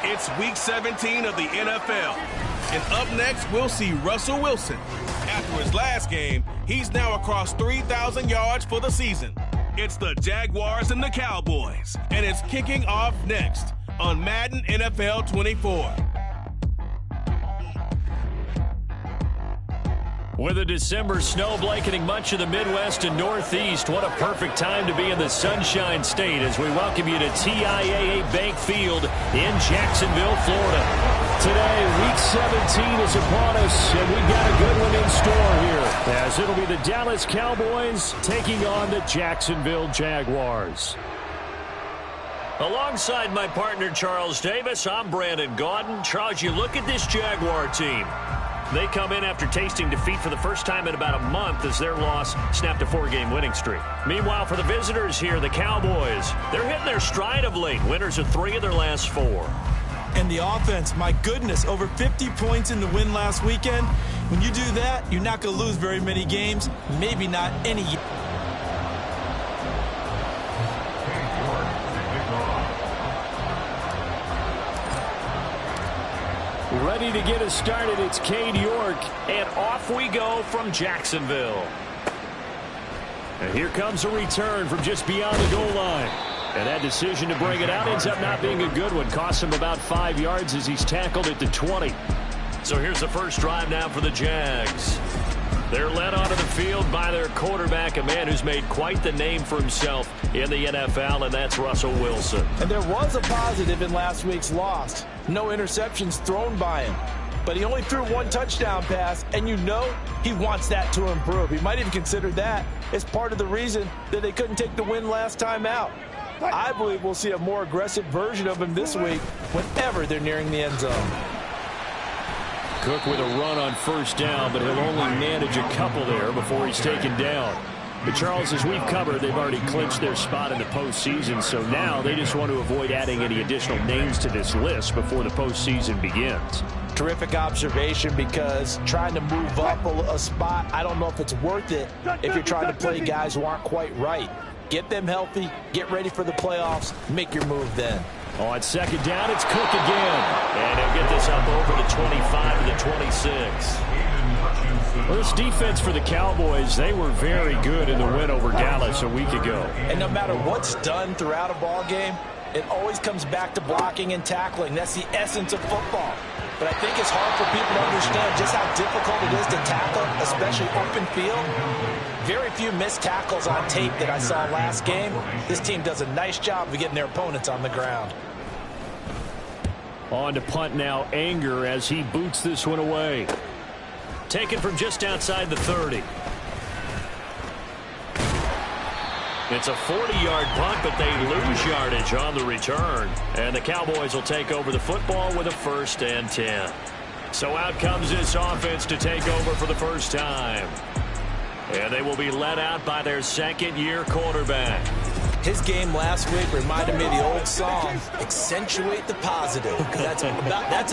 It's Week 17 of the NFL. And up next, we'll see Russell Wilson. After his last game, he's now across 3,000 yards for the season. It's the Jaguars and the Cowboys, and it's kicking off next on Madden NFL 24. With a December snow blanketing much of the Midwest and Northeast, what a perfect time to be in the Sunshine State as we welcome you to TIAA Bank Field in Jacksonville, Florida. Today, Week 17 is upon us, and we've got a good one in store here, as it'll be the Dallas Cowboys taking on the Jacksonville Jaguars. Alongside my partner, Charles Davis, I'm Brandon Gaudin. Charles, you look at this Jaguar team. They come in after tasting defeat for the first time in about a month as their loss snapped a 4-game winning streak. Meanwhile, for the visitors here, the Cowboys, they're hitting their stride of late. Winners of 3 of their last 4. And the offense, my goodness, over 50 points in the win last weekend. When you do that, you're not going to lose very many games, maybe not any. Ready to get us started, it's Cade York, and off we go from Jacksonville. And here comes a return from just beyond the goal line. And that decision to bring it out ends up not being a good one. Costs him about 5 yards as he's tackled at the 20. So here's the first drive now for the Jags. They're led onto the field by their quarterback, a man who's made quite the name for himself in the NFL, and that's Russell Wilson. And there was a positive in last week's loss. No interceptions thrown by him. But he only threw 1 touchdown pass, and you know he wants that to improve. He might even consider that as part of the reason that they couldn't take the win last time out. I believe we'll see a more aggressive version of him this week whenever they're nearing the end zone. Cook with a run on first down, but he'll only manage a couple there before he's taken down. But Charles, as we've covered, they've already clinched their spot in the postseason, so now they just want to avoid adding any additional names to this list before the postseason begins. Terrific observation, because trying to move up a spot, I don't know if it's worth it if you're trying to play guys who aren't quite right. Get them healthy, get ready for the playoffs, make your move then. On second down, it's Cook again. And he'll get this up over the 25 to the 26. Well, this defense for the Cowboys, they were very good in the win over Dallas a week ago. And no matter what's done throughout a ball game, it always comes back to blocking and tackling. That's the essence of football. But I think it's hard for people to understand just how difficult it is to tackle, especially open field. Very few missed tackles on tape that I saw last game. This team does a nice job of getting their opponents on the ground. On to punt now, Anger, as he boots this one away. Taken from just outside the 30. It's a 40-yard punt, but they lose yardage on the return. And the Cowboys will take over the football with a 1st and 10. So out comes this offense to take over for the first time. And they will be led out by their second-year quarterback. His game last week reminded me of the old song, accentuate the positive. That's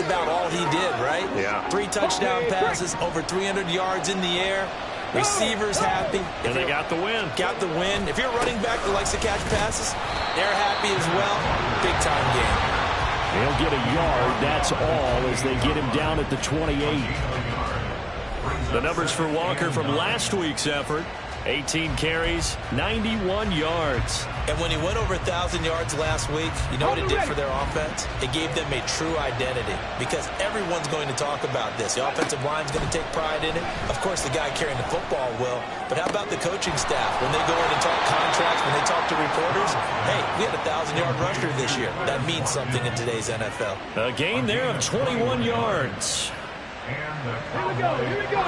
about all he did, right? Yeah. 3 touchdown passes, over 300 yards in the air. Receivers happy. And they got the win. Got the win. If you're a running back that likes to catch passes, they're happy as well. Big-time game. They'll get a yard, that's all, as they get him down at the 28. The numbers for Walker from last week's effort: 18 carries, 91 yards. And when he went over 1,000 yards last week, you know what it did for their offense? It gave them a true identity, because everyone's going to talk about this. The offensive line's going to take pride in it. Of course, the guy carrying the football will. But how about the coaching staff? When they go in and talk contracts, when they talk to reporters, hey, we had a 1,000-yard rusher this year. That means something in today's NFL. A gain there of 21 yards. Here we go, here we go.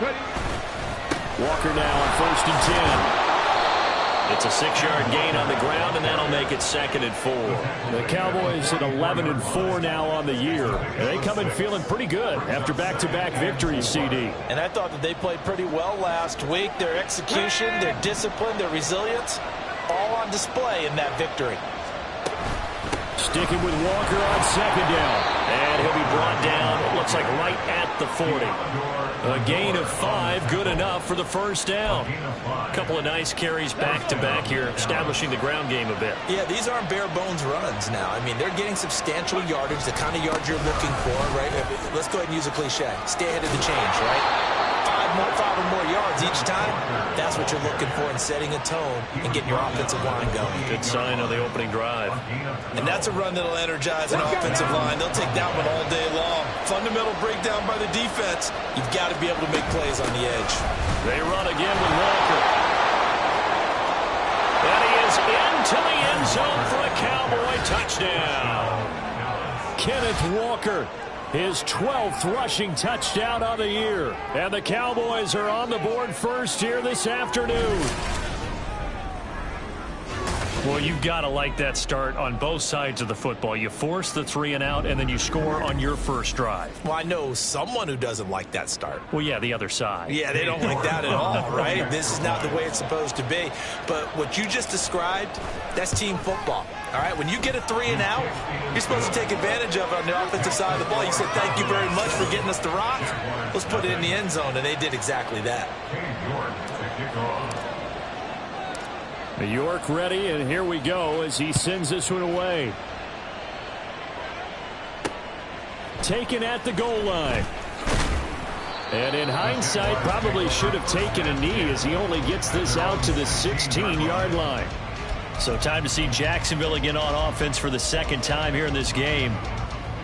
Ready. Walker now on 1st and 10. It's a 6-yard gain on the ground, and that'll make it 2nd and 4. The Cowboys at 11 and 4 now on the year. And they come in feeling pretty good after back-to-back victories, CD. And I thought that they played pretty well last week. Their execution, their discipline, their resilience, all on display in that victory. Sticking with Walker on 2nd down. And he'll be brought down, it looks like right at the 40. A gain of 5, good enough for the first down. A couple of nice carries back-to-back here, establishing the ground game a bit. Yeah, these aren't bare-bones runs now. I mean, they're getting substantial yardage, the kind of yards you're looking for, right? Let's go ahead and use a cliche. Stay ahead of the change, right? 5 or more yards each time, that's what you're looking for in setting a tone and getting your offensive line going. Good sign on the opening drive. And that's a run that'll energize an offensive line. They'll take that one all day long. Fundamental breakdown by the defense. You've got to be able to make plays on the edge. They run again with Walker. And he is into the end zone for a Cowboy touchdown. Kenneth Walker, his 12th rushing touchdown of the year. And the Cowboys are on the board first here this afternoon. Well, you've got to like that start on both sides of the football. You force the 3 and out, and then you score on your first drive. Well, I know someone who doesn't like that start. Well, yeah, the other side. Yeah, they don't like that at all, right? This is not the way it's supposed to be. But what you just described, that's team football. All right, when you get a 3 and out, you're supposed to take advantage of it on the offensive side of the ball. You said, thank you very much for getting us the rock. Let's put it in the end zone, and they did exactly that. York ready, and here we go as he sends this one away. Taken at the goal line. And in hindsight, probably should have taken a knee as he only gets this out to the 16-yard line. So time to see Jacksonville again on offense for the second time here in this game.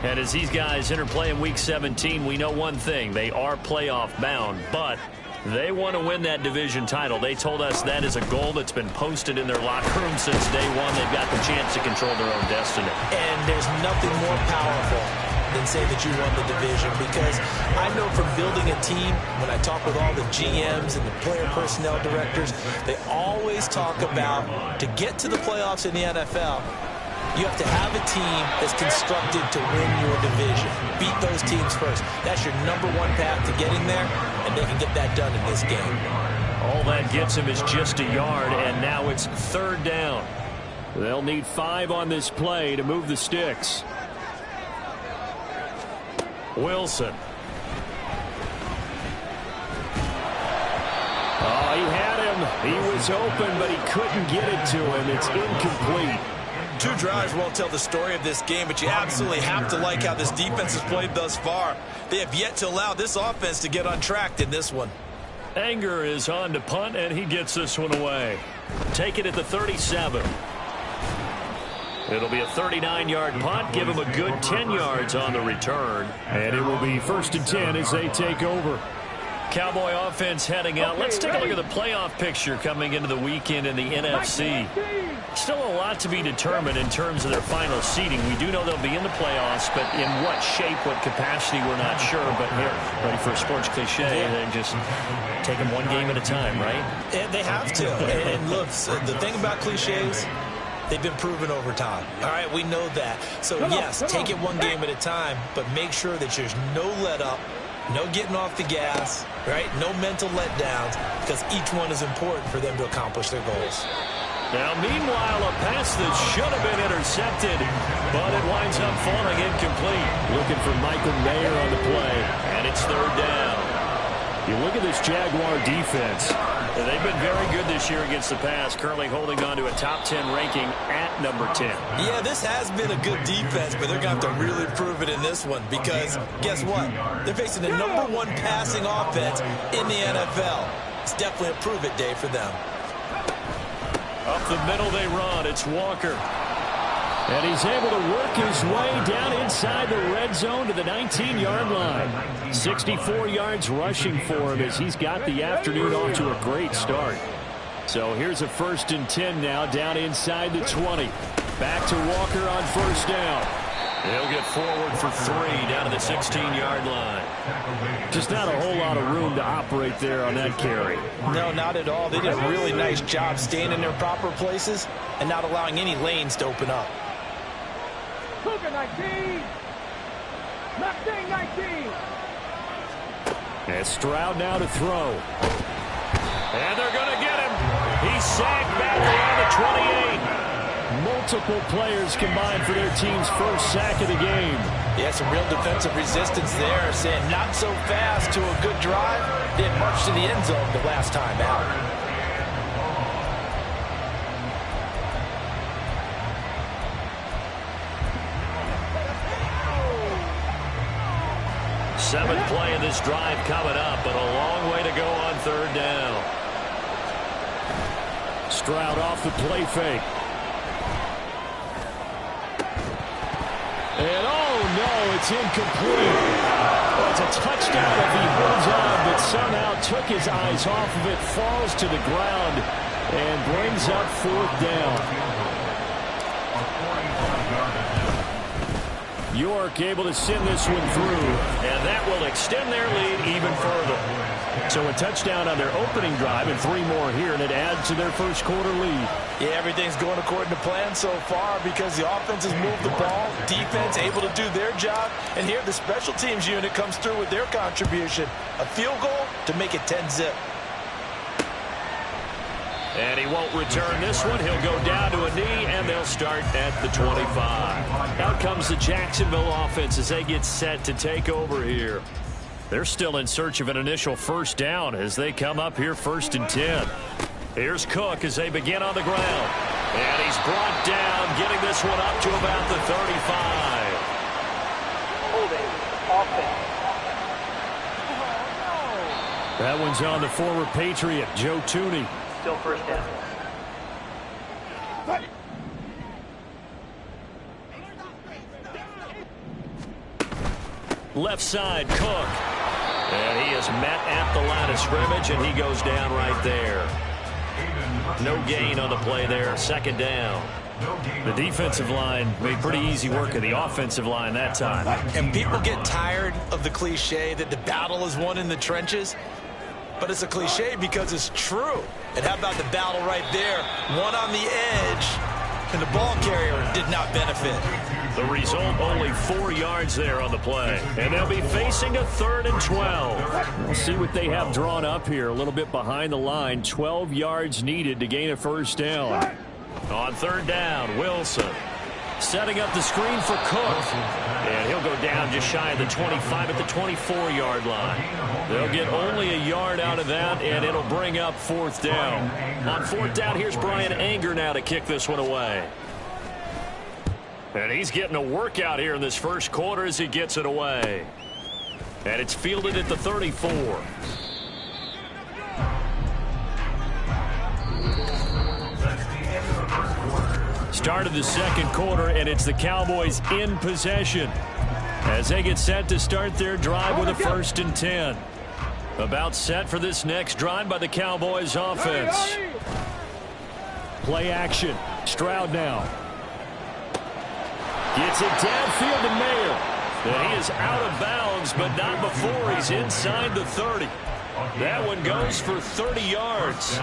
And as these guys interplay in Week 17, we know one thing. They are playoff bound, but they want to win that division title. They told us that is a goal that's been posted in their locker room since day one. They've got the chance to control their own destiny. And there's nothing more powerful than say that you won the division, because I know from building a team, when I talk with all the GMs and the player personnel directors, they always talk about to get to the playoffs in the NFL, you have to have a team that's constructed to win your division. Beat those teams first. That's your #1 path to getting there, and they can get that done in this game. All that gets him is just a yard, and now it's 3rd down. They'll need 5 on this play to move the sticks. Wilson. Oh, he had him. He was open, but he couldn't get it to him. It's incomplete. 2 drives won't tell the story of this game, but you absolutely have to like how this defense has played thus far. They have yet to allow this offense to get on track in this one. Anger is on to punt, and he gets this one away. Take it at the 37. It'll be a 39-yard punt. Give him a good 10 yards on the return. And it will be 1st and 10 as they take over. Cowboy offense heading out. Let's take a look at the playoff picture coming into the weekend in the NFC. Still a lot to be determined in terms of their final seeding. We do know they'll be in the playoffs, but in what shape, what capacity, we're not sure. But here, ready for a sports cliche, they just take them one game at a time, right? And they have to. And look, the thing about cliches, they've been proven over time. All right, we know that. So, yes, take it one game at a time, but make sure that there's no let-up, no getting off the gas, right? No mental letdowns, because each one is important for them to accomplish their goals. Now, meanwhile, a pass that should have been intercepted, but it winds up falling incomplete. Looking for Michael Mayer on the play, and it's 3rd down. You look at this Jaguar defense. They've been very good this year against the pass, currently holding on to a top 10 ranking at number 10. Yeah, this has been a good defense, but they're going to have to really prove it in this one, because guess what? They're facing the #1 passing offense in the NFL. It's definitely a prove-it day for them. Up the middle they run. It's Walker. And he's able to work his way down inside the red zone to the 19-yard line. 64 yards rushing for him as he's got the afternoon off to a great start. So here's a 1st and 10 now down inside the 20. Back to Walker on 1st down. He'll get forward for 3 down to the 16-yard line. Just not a whole lot of room to operate there on that carry. No, not at all. They did a really nice job staying in their proper places and not allowing any lanes to open up. Cougar 19! 19! And Stroud now to throw. And they're going to get him. He's sacked back around the 28. Multiple players combined for their team's first sack of the game. Yeah, some real defensive resistance there, saying not so fast to a good drive. They had marched to the end zone the last time out. 7th play of this drive coming up, but a long way to go on 3rd down. Stroud off the play fake. And oh no, it's incomplete. Oh, it's a touchdown if he holds on, but somehow took his eyes off of it, falls to the ground, and brings up 4th down. York able to send this one through, and that will extend their lead even further. So a touchdown on their opening drive and 3 more here, and it adds to their first quarter lead. Yeah, everything's going according to plan so far because the offense has moved the ball, defense able to do their job, and here the special teams unit comes through with their contribution. A field goal to make it 10-zip. And he won't return this one. He'll go down to a knee, and they'll start at the 25. Out comes the Jacksonville offense as they get set to take over here. They're still in search of an initial first down as they come up here 1st and 10. Here's Cook as they begin on the ground. And he's brought down, getting this one up to about the 35. Holding offense. That one's on the former Patriot, Joe Tooney. Still first down. Left side, Cook. And he is met at the line of scrimmage, and he goes down right there. No gain on the play there, 2nd down. The defensive line made pretty easy work of the offensive line that time. And people get tired of the cliche that the battle is won in the trenches. But it's a cliche because it's true. And how about the battle right there? One on the edge, and the ball carrier did not benefit. The result, only 4 yards there on the play. And they'll be facing a 3rd and 12. We'll see what they have drawn up here. A little bit behind the line. 12 yards needed to gain a first down. On 3rd down, Wilson. Setting up the screen for Cook. And he'll go down just shy of the 25 at the 24-yard line. They'll get only a yard out of that, and it'll bring up 4th down. On 4th down, here's Brian Anger now to kick this one away. And he's getting a workout here in this first quarter as he gets it away. And it's fielded at the 34. Start of the 2nd quarter, and it's the Cowboys in possession as they get set to start their drive with a 1st and 10. About set for this next drive by the Cowboys offense. Play action. Stroud now. Gets it downfield to Mayer. And he is out of bounds, but not before he's inside the 30. That one goes for 30 yards.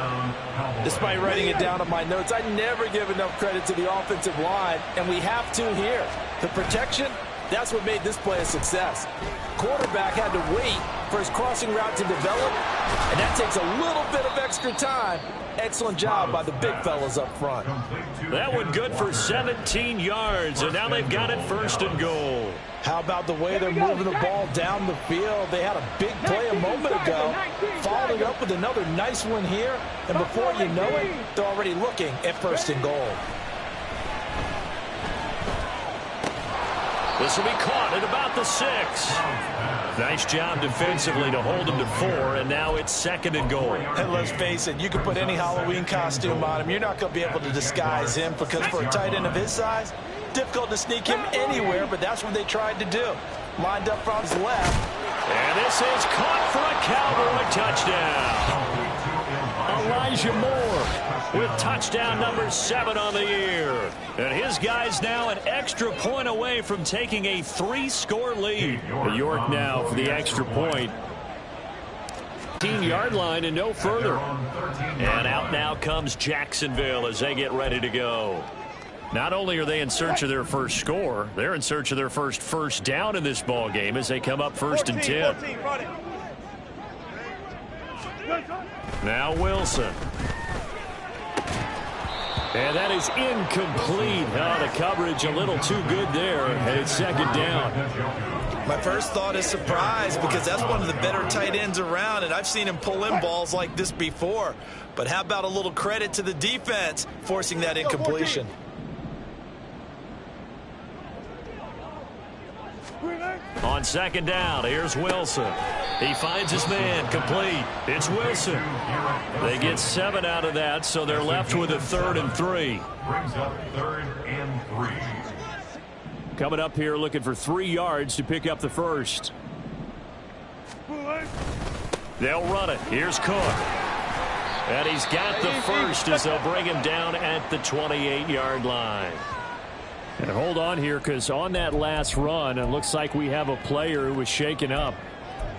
Despite writing it down on my notes, I never give enough credit to the offensive line, and we have to here. The protection, that's what made this play a success. Quarterback had to wait for his crossing route to develop, and that takes a little bit of extra time. Excellent job by the big fellas up front. That one good for 17 yards, and now they've got it 1st and goal. How about the way they're moving the ball down the field? They had a big play a moment ago, followed it up with another nice one here, and before you know it, they're already looking at 1st and goal. This will be caught at about the 6. Nice job defensively to hold him to 4, and now it's 2nd and goal. And let's face it, you can put any Halloween costume on him. You're not going to be able to disguise him because for a tight end of his size, difficult to sneak him anywhere, but that's what they tried to do. Lined up from his left. And this is caught for a Cowboy touchdown. Elijah Moore with touchdown number 7 on the year. And his guys now an extra point away from taking a 3-score lead. York now for the extra point. 15-yard line and no further. And out now comes Jacksonville as they get ready to go. Not only are they in search of their first score, they're in search of their first down in this ball game as they come up 1st and 10. Now Wilson. And that is incomplete. Oh, the coverage a little too good there, and it's 2nd down. My first thought is surprise because that's one of the better tight ends around, and I've seen him pull in balls like this before. But how about a little credit to the defense forcing that incompletion? On second down, here's Wilson. He finds his man, complete. It's Wilson. They get 7 out of that, so they're left with a 3rd and 3. Brings up 3rd and 3. Coming up here looking for 3 yards to pick up the first. They'll run it. Here's Cook. And he's got the first as they'll bring him down at the 28-yard line. And hold on here, because on that last run, it looks like we have a player who was shaken up.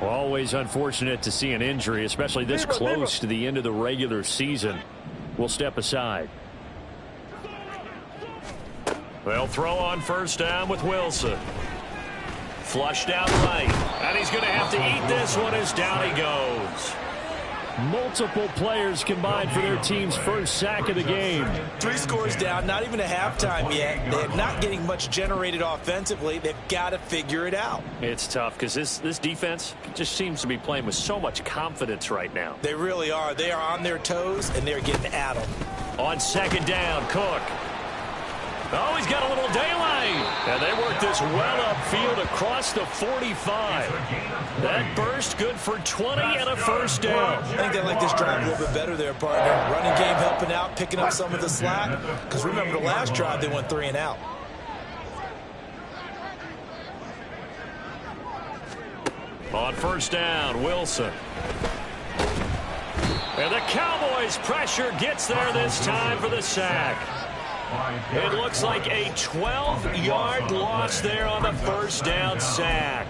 Always unfortunate to see an injury, especially this close to the end of the regular season. We'll step aside. They'll throw on first down with Wilson. Flushed out right. And he's going to have to eat this one as down he goes. Multiple players combined for their team's first sack of the game. 3 scores down, not even a halftime yet. They're not getting much generated offensively. They've got to figure it out. It's tough because this defense just seems to be playing with so much confidence right now. They really are. They are on their toes, and they're getting at them. On second down, Cook. Oh, he's got a little daylight. And they work this well upfield across the 45. That burst good for 20 and a first down. I think they like this drive a little bit better there, partner. Running game helping out, picking up some of the slack. Because remember the last drive, they went 3 and out. On first down, Wilson. And the Cowboys pressure gets there this time for the sack. It looks like a 12-yard loss there on the first down sack.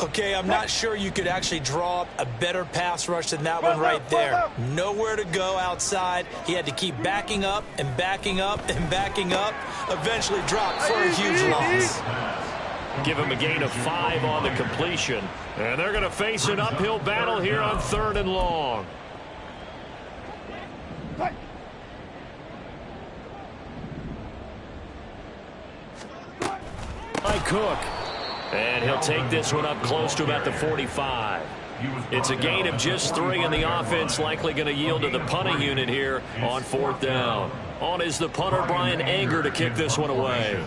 Okay, I'm not sure you could actually draw up a better pass rush than that one right there. Nowhere to go outside. He had to keep backing up and backing up and backing up. Eventually dropped for a huge loss. Give him a gain of 5 on the completion. And they're going to face an uphill battle here on 3rd and long. By Cook. And he'll take this one up close to about the 45. It's a gain of just 3, and the offense likely going to yield to the punting unit here on 4th down. On is the punter, Brian Anger, to kick this one away.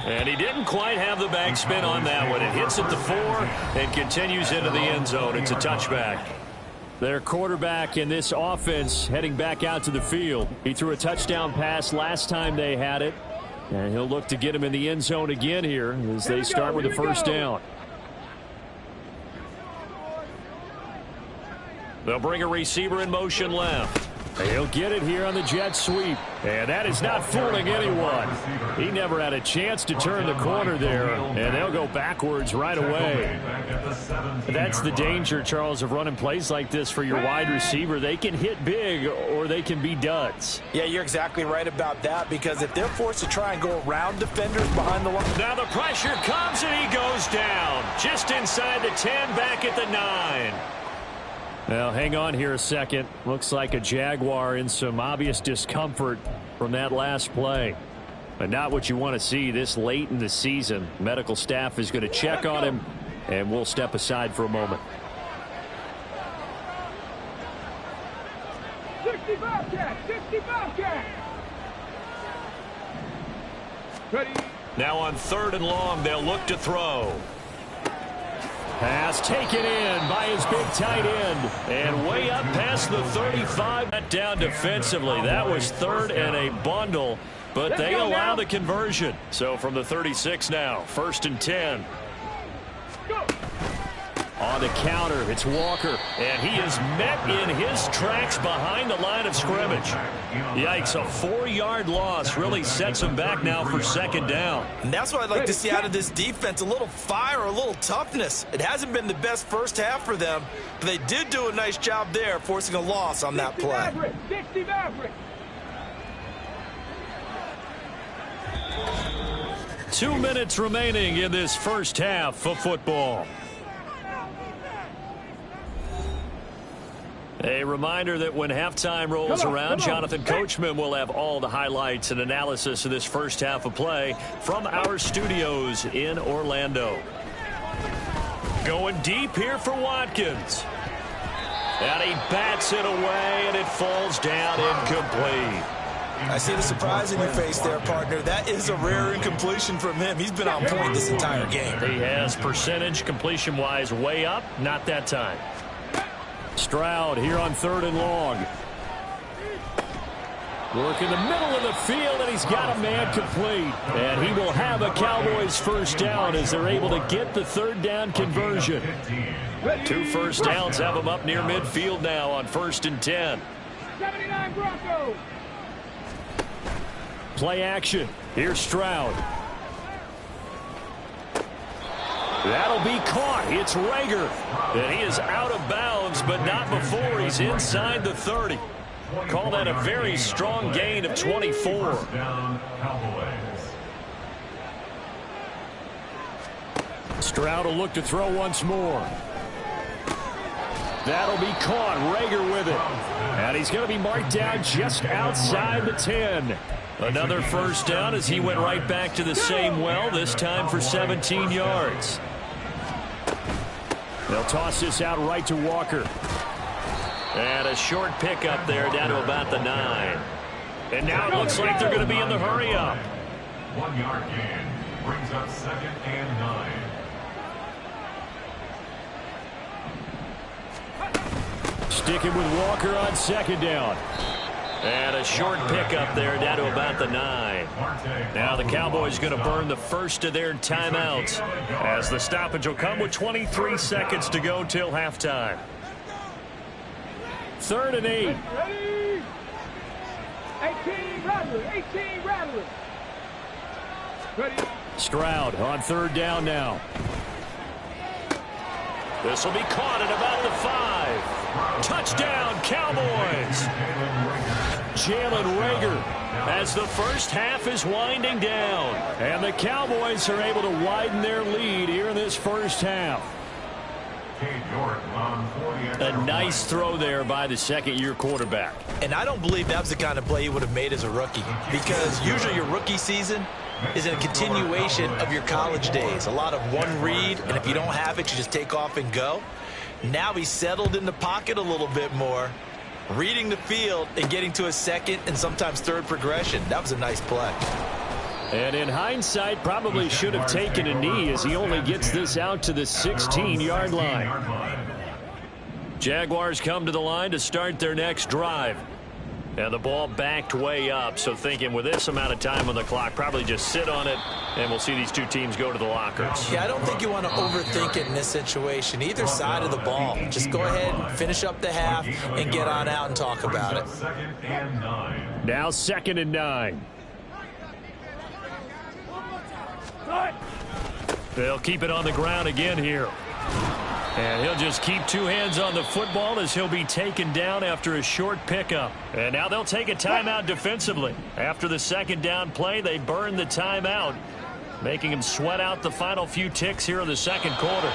And he didn't quite have the backspin on that one. It hits at the 4 and continues into the end zone. It's a touchback. Their quarterback in this offense heading back out to the field. He threw a touchdown pass last time they had it. And he'll look to get him in the end zone again here as they start with the first down. They'll bring a receiver in motion left. He'll get it here on the jet sweep. And that is not fooling anyone. He never had a chance to turn the corner there. And they'll go backwards right away. That's the danger, Charles, of running plays like this for your wide receiver. They can hit big or they can be duds. Yeah, you're exactly right about that, because if they're forced to try and go around defenders behind the line. Now the pressure comes and he goes down. Just inside the 10, back at the 9. Now, hang on here a second. Looks like a Jaguar in some obvious discomfort from that last play. But not what you want to see this late in the season. Medical staff is going to check on him, and we'll step aside for a moment. 65 catch, 65 catch. Ready. Now on 3rd and long, they'll look to throw. Pass taken in by his big tight end. And way up past the 35. Down defensively. That was 3rd and a bundle. But they allow the conversion. So from the 36 now. 1st and 10. Go. On the counter, it's Walker. And he is met in his tracks behind the line of scrimmage. Yikes, a 4-yard loss really sets him back now for 2nd down. And that's what I'd like to see out of this defense, a little fire, a little toughness. It hasn't been the best first half for them, but they did do a nice job there, forcing a loss on that play. 60 Maverick. 2 minutes remaining in this first half of football. A reminder that when halftime rolls around, Jonathan Coachman will have all the highlights and analysis of this first half of play from our studios in Orlando. Going deep here for Watkins. And he bats it away, and it falls down incomplete. I see the surprise in your face there, partner. That is a rare incompletion from him. He's been on point this entire game. He has percentage completion-wise way up, not that time. Stroud here on 3rd and long. Work in the middle of the field, and he's got a man complete. And he will have a Cowboys first down as they're able to get the 3rd down conversion. 2 first downs have them up near midfield now on 1st and 10. 79 Broncos. Play action. Here's Stroud. That'll be caught. It's Rager. And he is out of bounds, but not before he's inside the 30. Call that a very strong gain of 24. Stroud will look to throw once more. That'll be caught. Rager with it. And he's going to be marked down just outside the 10. Another first down as he went right back to the same well, this time for 17 yards. They'll toss this out right to Walker. And a short pickup there down to about the 9. And now it looks like they're going to be in the hurry-up. 1 yard gain brings up 2nd and 9. Sticking with Walker on 2nd down. And a short pickup there down to about the 9. Now the Cowboys going to burn the first of their timeouts as the stoppage will come with 23 seconds to go till halftime. 3rd and 8. Ready? 18 Rattler. 18 Rattler. Ready? Stroud on 3rd down now. This will be caught at about the 5. Touchdown, Cowboys. Jalen Rager as the first half is winding down. And the Cowboys are able to widen their lead here in this first half. A nice throw there by the 2nd-year quarterback. And I don't believe that was the kind of play he would have made as a rookie, because usually your rookie season is a continuation of your college days. A lot of one read, and if you don't have it, you just take off and go. Now he's settled in the pocket a little bit more, reading the field and getting to a 2nd and sometimes 3rd progression. That was a nice play. And in hindsight, probably should have taken a knee as he only gets this out to the 16-yard line. Jaguars come to the line to start their next drive. And the ball backed way up, so thinking with this amount of time on the clock, probably just sit on it, and we'll see these two teams go to the lockers. Yeah, I don't think you want to overthink it in this situation. Either side of the ball. Just go ahead and finish up the half and get on out and talk about it. Now 2nd and 9. They'll keep it on the ground again here. And he'll just keep 2 hands on the football as he'll be taken down after a short pickup. And now they'll take a timeout defensively. After the 2nd down play, they burn the timeout, making him sweat out the final few ticks here in the 2nd quarter.